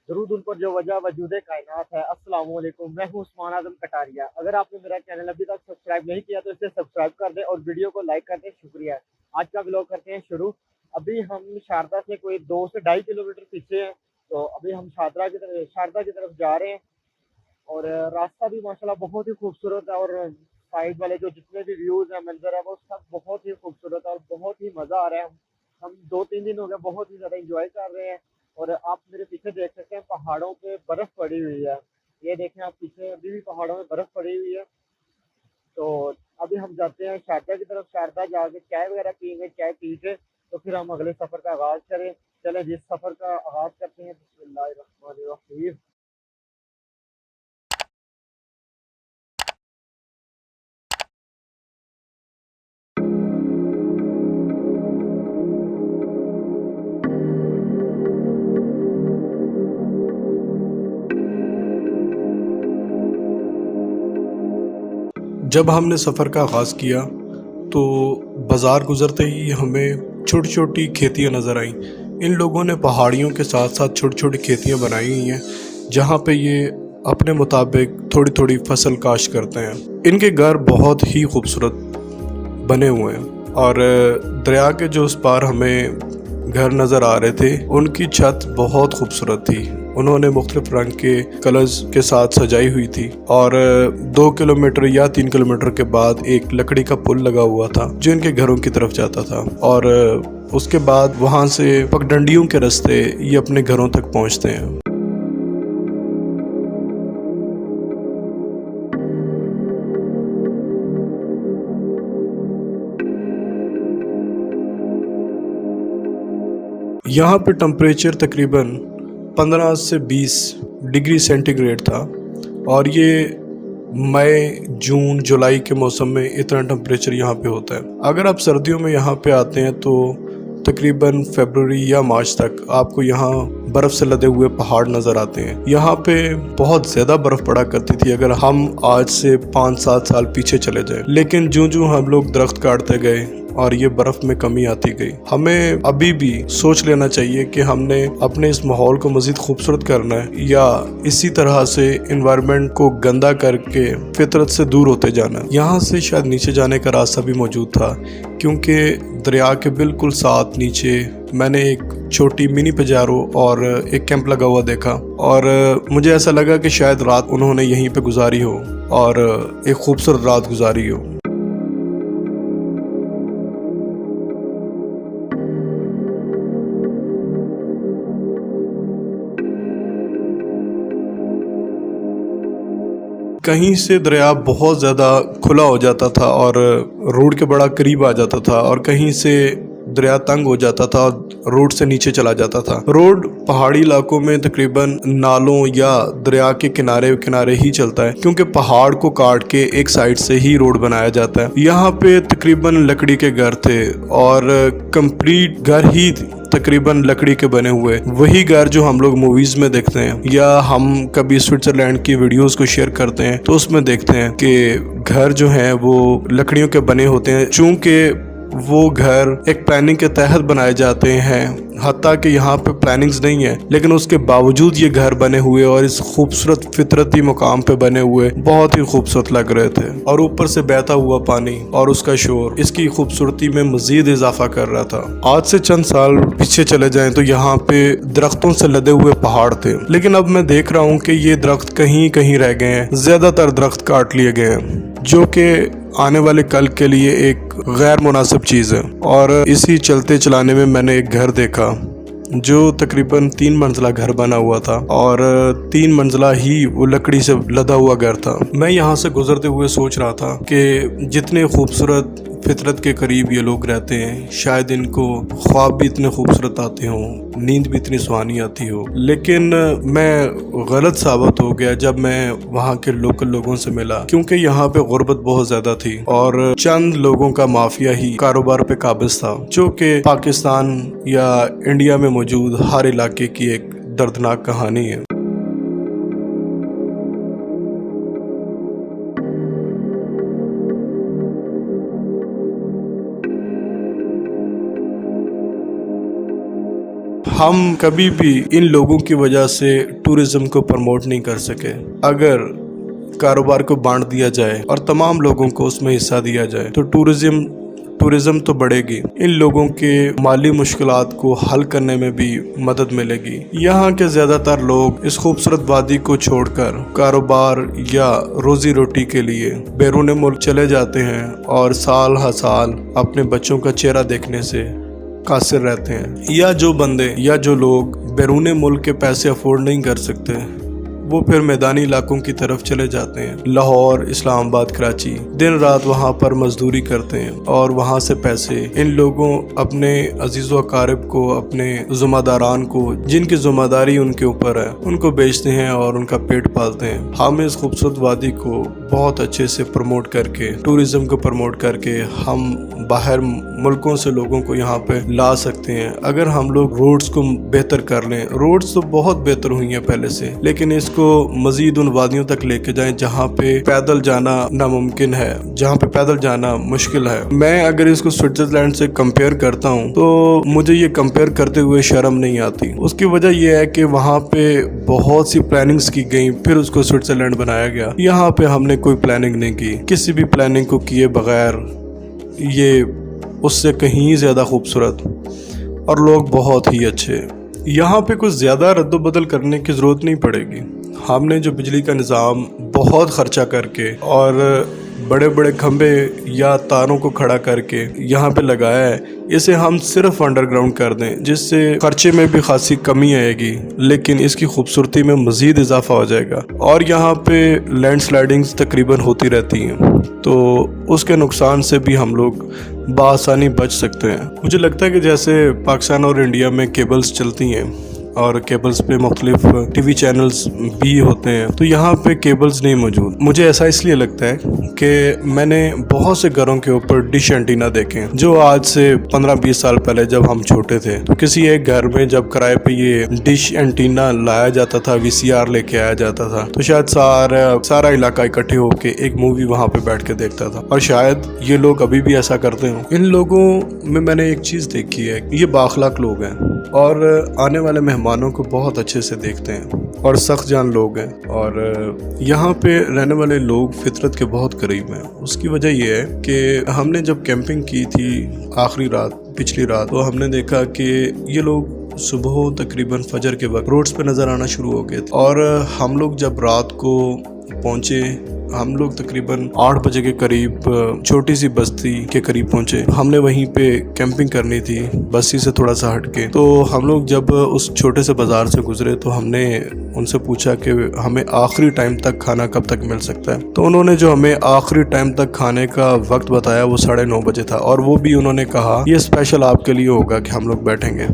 दरूद उन पर जो वजह वजूद कायनात है। अस्सलाम वालेकुम, मैं हूँ उस्मान आजम कटारिया। अगर आपने मेरा चैनल अभी तक सब्सक्राइब नहीं किया तो इसे सब्सक्राइब कर दें और वीडियो को लाइक कर दें, शुक्रिया। आज का व्लॉग करते हैं शुरू। अभी हम शारदा से कोई 2 से ढाई किलोमीटर पीछे हैं, तो अभी हम शारदा की तरफ जा रहे हैं। और रास्ता भी माशाल्लाह बहुत ही खूबसूरत है, और साइड वाले जो जितने भी व्यूज हैं, मंजर है, वो सब बहुत ही खूबसूरत है और बहुत ही मजा आ रहा है। हम 2-3 दिन हो गए बहुत ही ज्यादा इंजॉय कर रहे हैं। और आप मेरे पीछे देख सकते हैं पहाड़ों पे बर्फ पड़ी हुई है। ये देखें आप पीछे, अभी भी पहाड़ों में बर्फ पड़ी हुई है। तो अभी हम जाते हैं शारदा की तरफ। शारदा जाके चाय वगैरह पियेंगे, चाय पी के तो फिर हम अगले सफर का आगाज करें। चले जिस सफर का आगाज करते हैं, बिस्मिल्लाहिर्रहमानिर्रहीम। जब हमने सफ़र का आगाज़ किया तो बाज़ार गुज़रते ही हमें छोटी छोटी खेतियाँ नज़र आईं। इन लोगों ने पहाड़ियों के साथ साथ छोटी छोटी खेतियाँ बनाई हुई हैं जहाँ पे ये अपने मुताबिक थोड़ी थोड़ी फसल काश्त करते हैं। इनके घर बहुत ही खूबसूरत बने हुए हैं, और दरिया के जो उस पार हमें घर नज़र आ रहे थे उनकी छत बहुत खूबसूरत थी। उन्होंने मुख्तलिफ रंग के कलर्स के साथ सजाई हुई थी, और 2 किलोमीटर या 3 किलोमीटर के बाद एक लकड़ी का पुल लगा हुआ था जो इनके घरों की तरफ जाता था, और उसके बाद वहाँ से पगडंडियों के रास्ते ये अपने घरों तक पहुँचते हैं। यहाँ पे टेम्परेचर तकरीबन 15 से 20 डिग्री सेंटीग्रेड था, और ये मई जून जुलाई के मौसम में इतना टेम्परेचर यहाँ पे होता है। अगर आप सर्दियों में यहाँ पे आते हैं तो तकरीबन फरवरी या मार्च तक आपको यहाँ बर्फ़ से लदे हुए पहाड़ नज़र आते हैं। यहाँ पे बहुत ज़्यादा बर्फ़ पड़ा करती थी अगर हम आज से 5-7 साल पीछे चले जाएं, लेकिन जो जो हम लोग दरख्त काटते गए और ये बर्फ़ में कमी आती गई। हमें अभी भी सोच लेना चाहिए कि हमने अपने इस माहौल को मज़ीद खूबसूरत करना है या इसी तरह से इन्वायरमेंट को गंदा करके फितरत से दूर होते जाना है। यहाँ से शायद नीचे जाने का रास्ता भी मौजूद था, क्योंकि दरिया के बिल्कुल साथ नीचे मैंने एक छोटी मिनी पजारो और एक कैंप लगा हुआ देखा, और मुझे ऐसा लगा कि शायद रात उन्होंने यहीं पे गुजारी हो और एक खूबसूरत रात गुजारी हो। कहीं से दरिया बहुत ज़्यादा खुला हो जाता था और रोड के बड़ा करीब आ जाता था, और कहीं से दरिया तंग हो जाता था और रोड से नीचे चला जाता था। रोड पहाड़ी इलाकों में तकरीबन नालों या दरिया के किनारे किनारे ही चलता है, क्योंकि पहाड़ को काट के एक साइड से ही रोड बनाया जाता है। यहाँ पे तकरीबन लकड़ी के घर थे, और कंप्लीट घर ही तकरीबन लकड़ी के बने हुए, वही घर जो हम लोग मूवीज में देखते हैं या हम कभी स्विट्जरलैंड की वीडियोस को शेयर करते हैं तो उसमें देखते हैं कि घर जो हैं वो लकड़ियों के बने होते हैं। चूंकि वो घर एक प्लानिंग के तहत बनाए जाते हैं, हत्ता कि यहाँ पे प्लानिंग्स नहीं है, लेकिन उसके बावजूद ये घर बने हुए और इस खूबसूरत फितरती मुकाम पे बने हुए बहुत ही खूबसूरत लग रहे थे। और ऊपर से बहता हुआ पानी और उसका शोर इसकी खूबसूरती में मजीद इजाफा कर रहा था। आज से चंद साल पीछे चले जाएं तो यहाँ पे दरख्तों से लदे हुए पहाड़ थे, लेकिन अब मैं देख रहा हूँ कि ये दरख्त कहीं कहीं रह गए हैं। ज्यादातर दरख्त काट लिए गए हैं, जो कि आने वाले कल के लिए एक गैर मुनासिब चीज़ है। और इसी चलते चलाने में मैंने एक घर देखा जो तकरीबन 3 मंजिला घर बना हुआ था, और 3 मंजिला ही वो लकड़ी से लदा हुआ घर था। मैं यहाँ से गुजरते हुए सोच रहा था कि जितने खूबसूरत फितरत के करीब ये लोग रहते हैं, शायद इनको ख्वाब भी इतने खूबसूरत आते हों, नींद भी इतनी सुहानी आती हो। लेकिन मैं गलत साबित हो गया जब मैं वहाँ के लोकल लोगों से मिला, क्योंकि यहाँ पे गुर्बत बहुत ज्यादा थी और चंद लोगों का माफिया ही कारोबार पे काबिज था, जो कि पाकिस्तान या इंडिया में मौजूद हर इलाके की एक दर्दनाक कहानी है। हम कभी भी इन लोगों की वजह से टूरिज्म को प्रमोट नहीं कर सके। अगर कारोबार को बांट दिया जाए और तमाम लोगों को उसमें हिस्सा दिया जाए तो टूरिज्म तो बढ़ेगी, इन लोगों के माली मुश्किलात को हल करने में भी मदद मिलेगी। यहाँ के ज़्यादातर लोग इस खूबसूरत वादी को छोड़कर कारोबार या रोजी रोटी के लिए बैरून मुल्क चले जाते हैं और साल हर साल अपने बच्चों का चेहरा देखने से कासिर रहते हैं। या जो बंदे या जो लोग बैरून मुल्क के पैसे अफोर्ड नहीं कर सकते वो फिर मैदानी इलाकों की तरफ चले जाते हैं। लाहौर, इस्लामाबाद, कराची, दिन रात वहाँ पर मजदूरी करते हैं और वहाँ से पैसे इन लोगों अपने अजीज़ व अकारिब को, अपने ज़िम्मेदारान को, जिनकी ज़िम्मेदारी उनके ऊपर है, उनको बेचते हैं और उनका पेट पालते हैं। हम इस खूबसूरत वादी को बहुत अच्छे से प्रमोट करके, टूरिज़्म को प्रमोट करके हम बाहर मुल्कों से लोगों को यहाँ पे ला सकते हैं। अगर हम लोग रोड्स को बेहतर कर लें, रोड्स तो बहुत बेहतर हुई हैं पहले से, लेकिन इसको मजीद उन वादियों तक लेके जाएं जहाँ पे पैदल जाना नामुमकिन है, जहाँ पे पैदल जाना मुश्किल है। मैं अगर इसको स्विट्जरलैंड से कंपेयर करता हूँ तो मुझे ये कंपेयर करते हुए शर्म नहीं आती। उसकी वजह यह है कि वहाँ पे बहुत सी प्लानिंग्स की गई, फिर उसको स्विट्जरलैंड बनाया गया। यहाँ पे हमने कोई प्लानिंग नहीं की, किसी भी प्लानिंग को किए बगैर ये उससे कहीं ज़्यादा खूबसूरत और लोग बहुत ही अच्छे। यहाँ पे कुछ ज़्यादा रद्द-बदल करने की ज़रूरत नहीं पड़ेगी। हमने जो बिजली का निज़ाम बहुत ख़र्चा करके और बड़े बड़े खंबे या तारों को खड़ा करके यहाँ पे लगाया है, इसे हम सिर्फ अंडरग्राउंड कर दें जिससे खर्चे में भी खासी कमी आएगी, लेकिन इसकी खूबसूरती में मज़ीद इजाफा हो जाएगा। और यहाँ पे लैंडस्लाइडिंग्स तकरीबन होती रहती हैं तो उसके नुकसान से भी हम लोग बआसानी बच सकते हैं। मुझे लगता है कि जैसे पाकिस्तान और इंडिया में केबल्स चलती हैं और केबल्स पे मुख्तलिफ टीवी चैनल्स भी होते हैं, तो यहाँ पे केबल्स नहीं मौजूद। मुझे ऐसा इसलिए लगता है कि मैंने बहुत से घरों के ऊपर डिश एंटीना देखे हैं जो आज से 15-20 साल पहले जब हम छोटे थे तो किसी एक घर में जब किराए पे ये डिश एंटीना लाया जाता था, VCR लेके आया जाता था, तो शायद सारा इलाका इकट्ठे होके एक मूवी वहाँ पे बैठ के देखता था। और शायद ये लोग अभी भी ऐसा करते हो। इन लोगों में मैंने एक चीज़ देखी है, ये बाखलाक लोग हैं और आने वाले मेहमानों को बहुत अच्छे से देखते हैं और सख्त जान लोग हैं और यहाँ पे रहने वाले लोग फितरत के बहुत करीब हैं। उसकी वजह यह है कि हमने जब कैंपिंग की थी आखिरी रात, पिछली रात, तो हमने देखा कि ये लोग सुबह तकरीबन फजर के वक्त रोड्स पे नज़र आना शुरू हो गए थे और हम लोग जब रात को पहुँचे, हम लोग तकरीबन 8 बजे के करीब छोटी सी बस्ती के करीब पहुंचे। हमने वहीं पे कैंपिंग करनी थी बस्ती से थोड़ा सा हटके। तो हम लोग जब उस छोटे से बाजार से गुजरे तो हमने उनसे पूछा कि हमें आखिरी टाइम तक खाना कब तक मिल सकता है। तो उन्होंने जो हमें आखिरी टाइम तक खाने का वक्त बताया वो 9:30 बजे था और वो भी उन्होंने कहा ये स्पेशल आपके लिए होगा कि हम लोग बैठेंगे।